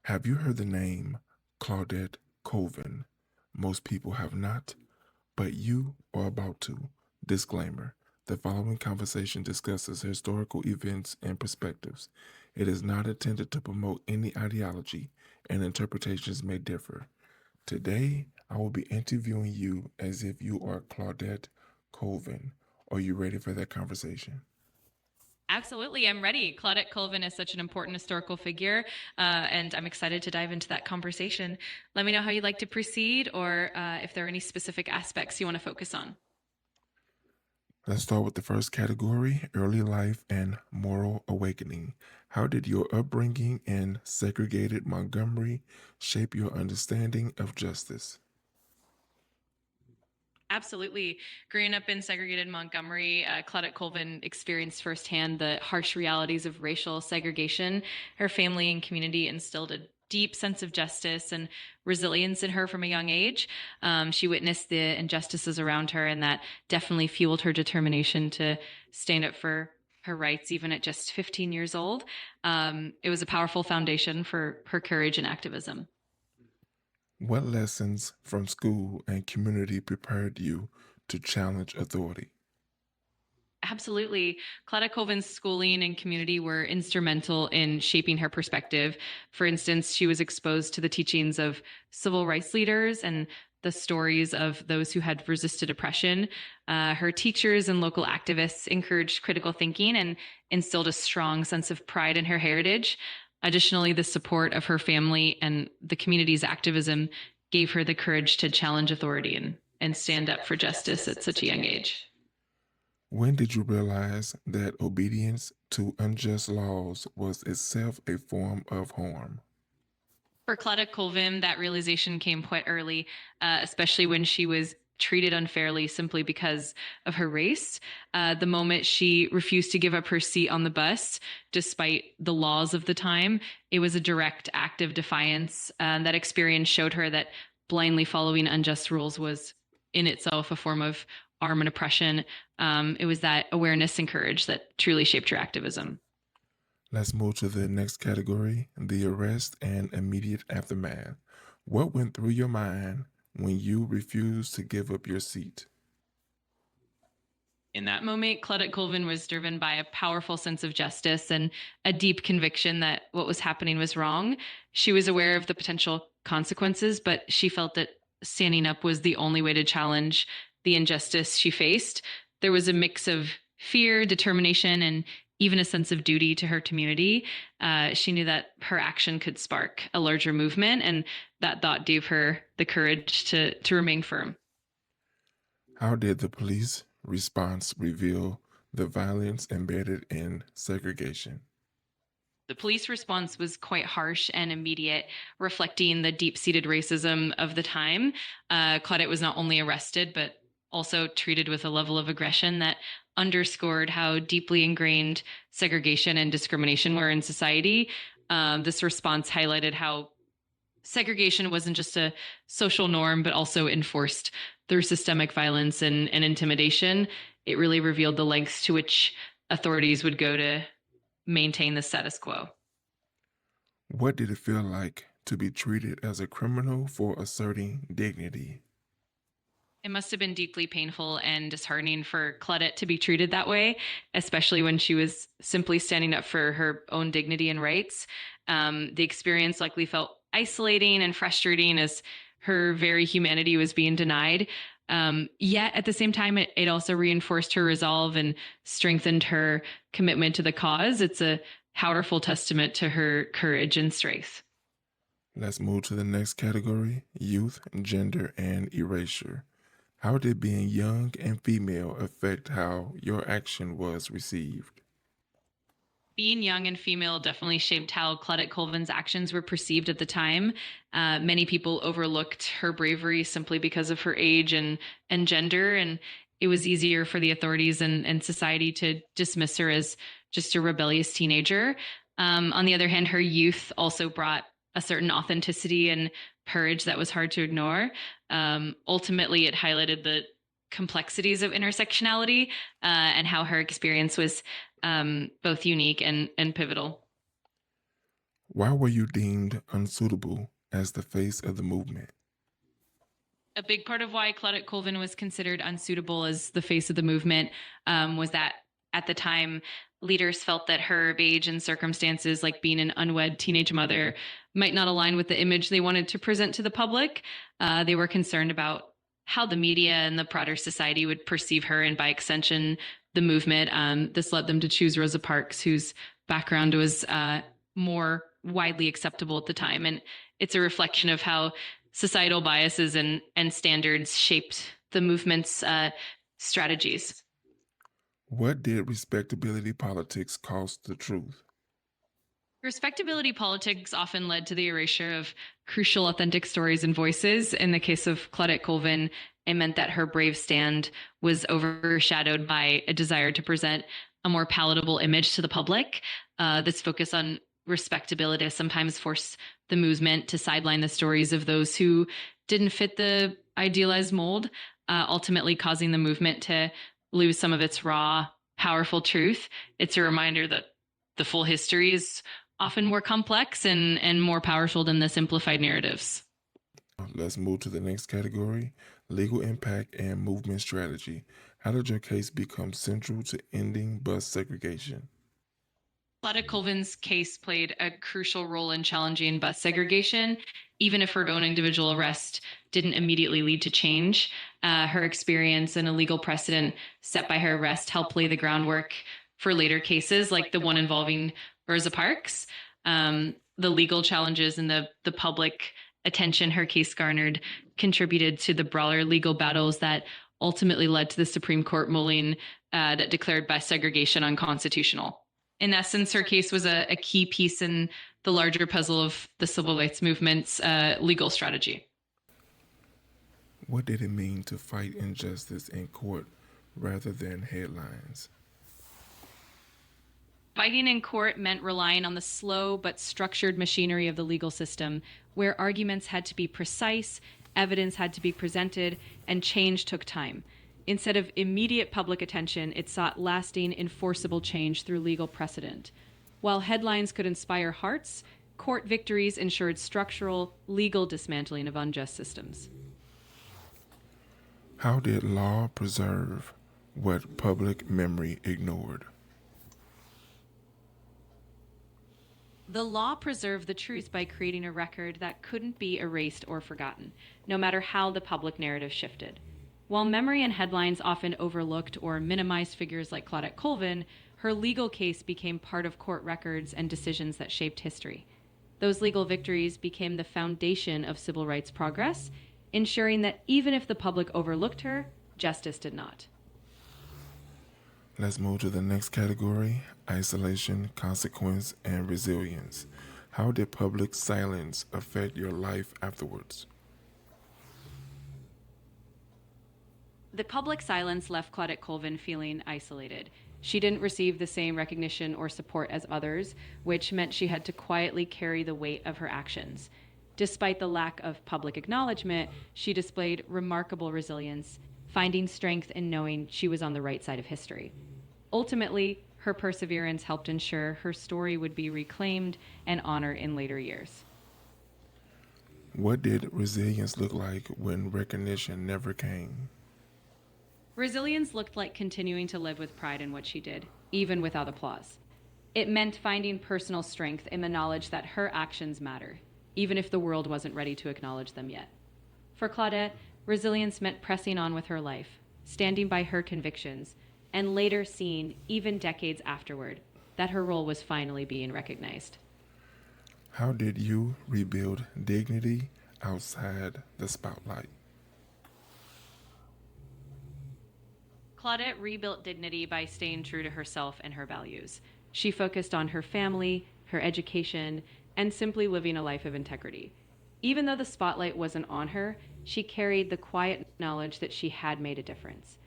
Have you heard the name Claudette Colvin? Most people have not, but you are about to. Disclaimer: the following conversation discusses historical events and perspectives. It is not intended to promote any ideology, and interpretations may differ. Today, I will be interviewing you as if you are Claudette Colvin. Are you ready for that conversation? Absolutely, I'm ready. Claudette Colvin is such an important historical figure, and I'm excited to dive into that conversation. Let me know how you'd like to proceed, or if there are any specific aspects you want to focus on. Let's start with the first category: early life and moral awakening. How did your upbringing in segregated Montgomery shape your understanding of justice? Absolutely. Growing up in segregated Montgomery, Claudette Colvin experienced firsthand the harsh realities of racial segregation. Her family and community instilled a deep sense of justice and resilience in her from a young age. She witnessed the injustices around her, and that definitely fueled her determination to stand up for her rights, even at just 15 years old. It was a powerful foundation for her courage and activism. What lessons from school and community prepared you to challenge authority? Absolutely. Clara Colvin's schooling and community were instrumental in shaping her perspective. For instance, she was exposed to the teachings of civil rights leaders and the stories of those who had resisted oppression. Her teachers and local activists encouraged critical thinking and instilled a strong sense of pride in her heritage. Additionally, the support of her family and the community's activism gave her the courage to challenge authority and stand up for justice at such a young age. When did you realize that obedience to unjust laws was itself a form of harm? For Cleta Colvin, that realization came quite early, especially when she was treated unfairly simply because of her race. The moment she refused to give up her seat on the bus, despite the laws of the time, it was a direct act of defiance. That experience showed her that blindly following unjust rules was in itself a form of harm and oppression. It was that awareness and courage that truly shaped her activism. Let's move to the next category: the arrest and immediate aftermath. What went through your mind when you refused to give up your seat? In that moment, Claudette Colvin was driven by a powerful sense of justice and a deep conviction that what was happening was wrong. She was aware of the potential consequences, but she felt that standing up was the only way to challenge the injustice she faced. There was a mix of fear, determination, and even a sense of duty to her community. She knew that her action could spark a larger movement, and that thought gave her the courage to remain firm. How did the police response reveal the violence embedded in segregation? The police response was quite harsh and immediate, reflecting the deep seated racism of the time. Claudette was not only arrested, but also treated with a level of aggression that underscored how deeply ingrained segregation and discrimination were in society. This response highlighted how segregation wasn't just a social norm, but also enforced through systemic violence and intimidation. It really revealed the lengths to which authorities would go to maintain the status quo. What did it feel like to be treated as a criminal for asserting dignity? It must have been deeply painful and disheartening for Claudette to be treated that way, especially when she was simply standing up for her own dignity and rights. The experience likely felt isolating and frustrating as her very humanity was being denied. Yet at the same time, it also reinforced her resolve and strengthened her commitment to the cause. It's a powerful testament to her courage and strength. Let's move to the next category: youth, gender, and erasure. How did being young and female affect how your action was received? Being young and female definitely shaped how Claudette Colvin's actions were perceived at the time. Many people overlooked her bravery simply because of her age and gender, and it was easier for the authorities and society to dismiss her as just a rebellious teenager. On the other hand, her youth also brought a certain authenticity and courage that was hard to ignore. Ultimately, it highlighted the complexities of intersectionality and how her experience was both unique and pivotal. Why were you deemed unsuitable as the face of the movement? A big part of why Claudette Colvin was considered unsuitable as the face of the movement was that at the time, leaders felt that her age and circumstances, like being an unwed teenage mother, might not align with the image they wanted to present to the public. They were concerned about how the media and the broader society would perceive her, and by extension, the movement. This led them to choose Rosa Parks, whose background was more widely acceptable at the time. And it's a reflection of how societal biases and standards shaped the movement's strategies. What did respectability politics cost the truth? Respectability politics often led to the erasure of crucial authentic stories and voices. In the case of Claudette Colvin, it meant that her brave stand was overshadowed by a desire to present a more palatable image to the public. This focus on respectability has sometimes forced the movement to sideline the stories of those who didn't fit the idealized mold, ultimately causing the movement to lose some of its raw, powerful truth. It's a reminder that the full history is often more complex and more powerful than the simplified narratives. Let's move to the next category, legal impact and movement strategy. How did your case become central to ending bus segregation? Claudia Colvin's case played a crucial role in challenging bus segregation, even if her own individual arrest didn't immediately lead to change. Her experience and a legal precedent set by her arrest helped lay the groundwork for later cases like the one involving Rosa Parks. The legal challenges and the public attention her case garnered contributed to the broader legal battles that ultimately led to the Supreme Court ruling that declared bus segregation unconstitutional. In essence, her case was a key piece in the larger puzzle of the civil rights movement's legal strategy. What did it mean to fight injustice in court rather than headlines? Fighting in court meant relying on the slow but structured machinery of the legal system, where arguments had to be precise, evidence had to be presented, and change took time. Instead of immediate public attention, it sought lasting, enforceable change through legal precedent. While headlines could inspire hearts, court victories ensured structural, legal dismantling of unjust systems. How did law preserve what public memory ignored? The law preserved the truth by creating a record that couldn't be erased or forgotten, no matter how the public narrative shifted. While memory and headlines often overlooked or minimized figures like Claudette Colvin, her legal case became part of court records and decisions that shaped history. Those legal victories became the foundation of civil rights progress, ensuring that even if the public overlooked her, justice did not. Let's move to the next category, isolation, consequence, and resilience. How did public silence affect your life afterwards? The public silence left Claudette Colvin feeling isolated. She didn't receive the same recognition or support as others, which meant she had to quietly carry the weight of her actions. Despite the lack of public acknowledgement, she displayed remarkable resilience, finding strength in knowing she was on the right side of history. Ultimately, her perseverance helped ensure her story would be reclaimed and honored in later years. What did resilience look like when recognition never came? Resilience looked like continuing to live with pride in what she did, even without applause. It meant finding personal strength in the knowledge that her actions matter, even if the world wasn't ready to acknowledge them yet. For Claudette, resilience meant pressing on with her life, standing by her convictions, and later seeing, even decades afterward, that her role was finally being recognized. How did you rebuild dignity outside the spotlight? Claudette rebuilt dignity by staying true to herself and her values. She focused on her family, her education, and simply living a life of integrity. Even though the spotlight wasn't on her, she carried the quiet knowledge that she had made a difference.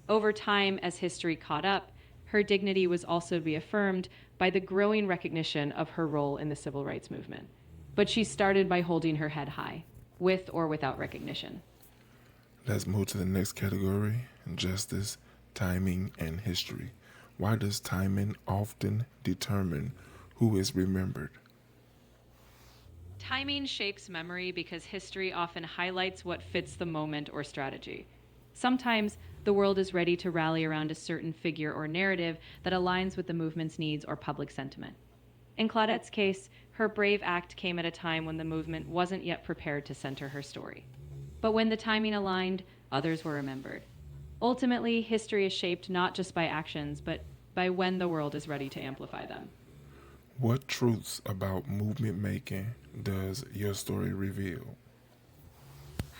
Over time, as history caught up, her dignity was also reaffirmed by the growing recognition of her role in the civil rights movement. But she started by holding her head high, with or without recognition. Let's move to the next category, justice, timing, and history. Why does timing often determine who is remembered? Timing shapes memory because history often highlights what fits the moment or strategy. Sometimes the world is ready to rally around a certain figure or narrative that aligns with the movement's needs or public sentiment. In Claudette's case, her brave act came at a time when the movement wasn't yet prepared to center her story. But when the timing aligned, others were remembered. Ultimately, history is shaped not just by actions, but by when the world is ready to amplify them. What truths about movement making does your story reveal?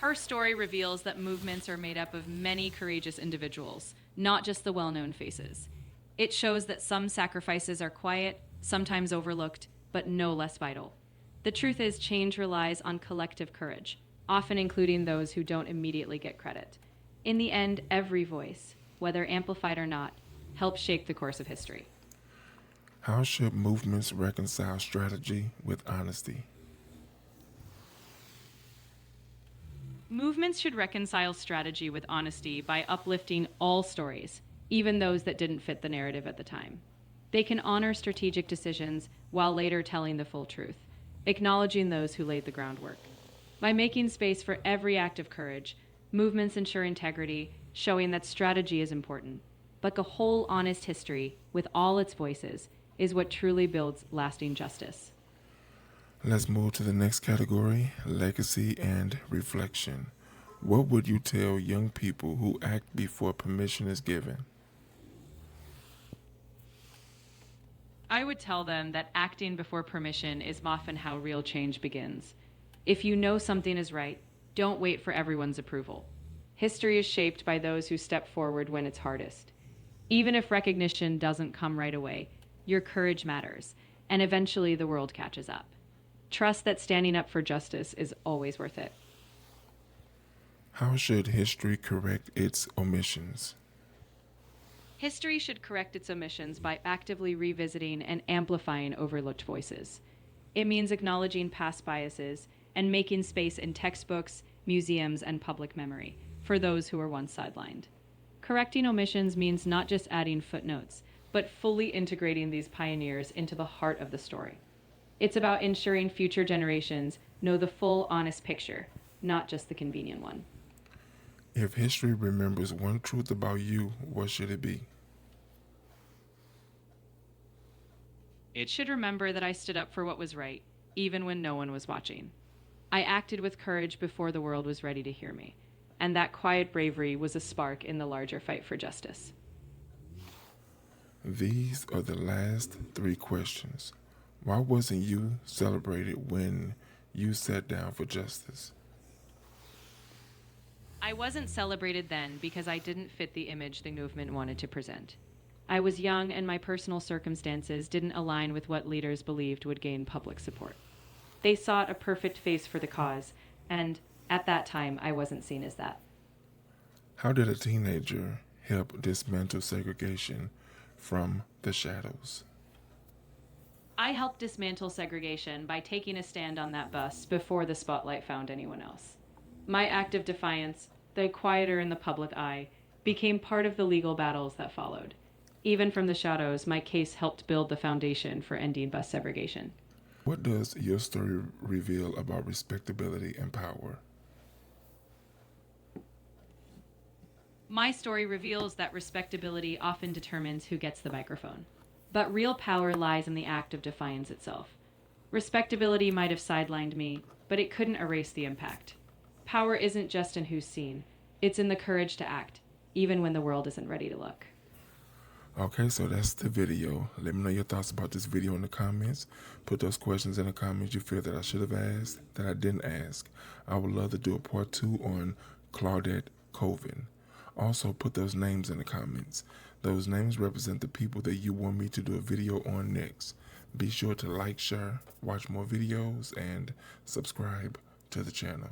Her story reveals that movements are made up of many courageous individuals, not just the well known faces. It shows that some sacrifices are quiet, sometimes overlooked, but no less vital. The truth is, change relies on collective courage, often including those who don't immediately get credit. In the end, every voice, whether amplified or not, helps shape the course of history. How should movements reconcile strategy with honesty? Movements should reconcile strategy with honesty by uplifting all stories, even those that didn't fit the narrative at the time. They can honor strategic decisions while later telling the full truth, acknowledging those who laid the groundwork. By making space for every act of courage, movements ensure integrity, showing that strategy is important. But a whole honest history, with all its voices, is what truly builds lasting justice. Let's move to the next category, legacy and reflection. What would you tell young people who act before permission is given? I would tell them that acting before permission is often how real change begins. If you know something is right, don't wait for everyone's approval. History is shaped by those who step forward when it's hardest. Even if recognition doesn't come right away, your courage matters, and eventually the world catches up. Trust that standing up for justice is always worth it. How should history correct its omissions? History should correct its omissions by actively revisiting and amplifying overlooked voices. It means acknowledging past biases and making space in textbooks, museums, and public memory for those who were once sidelined. Correcting omissions means not just adding footnotes, but fully integrating these pioneers into the heart of the story. It's about ensuring future generations know the full, honest picture, not just the convenient one. If history remembers one truth about you, what should it be? It should remember that I stood up for what was right, even when no one was watching. I acted with courage before the world was ready to hear me, and that quiet bravery was a spark in the larger fight for justice. These are the last three questions. Why wasn't you celebrated when you sat down for justice? I wasn't celebrated then because I didn't fit the image the movement wanted to present. I was young and my personal circumstances didn't align with what leaders believed would gain public support. They sought a perfect face for the cause, and at that time I wasn't seen as that. How did a teenager help dismantle segregation from the shadows? I helped dismantle segregation by taking a stand on that bus before the spotlight found anyone else. My act of defiance, though quieter in the public eye, became part of the legal battles that followed. Even from the shadows, my case helped build the foundation for ending bus segregation. What does your story reveal about respectability and power? My story reveals that respectability often determines who gets the microphone. But real power lies in the act of defiance itself. Respectability might have sidelined me, but it couldn't erase the impact. Power isn't just in who's seen, it's in the courage to act, even when the world isn't ready to look. Okay, so that's the video. Let me know your thoughts about this video in the comments. Put those questions in the comments you feel that I should have asked, that I didn't ask. I would love to do a part 2 on Claudette Colvin. Also, put those names in the comments. Those names represent the people that you want me to do a video on next. Be sure to like, share, watch more videos, and subscribe to the channel.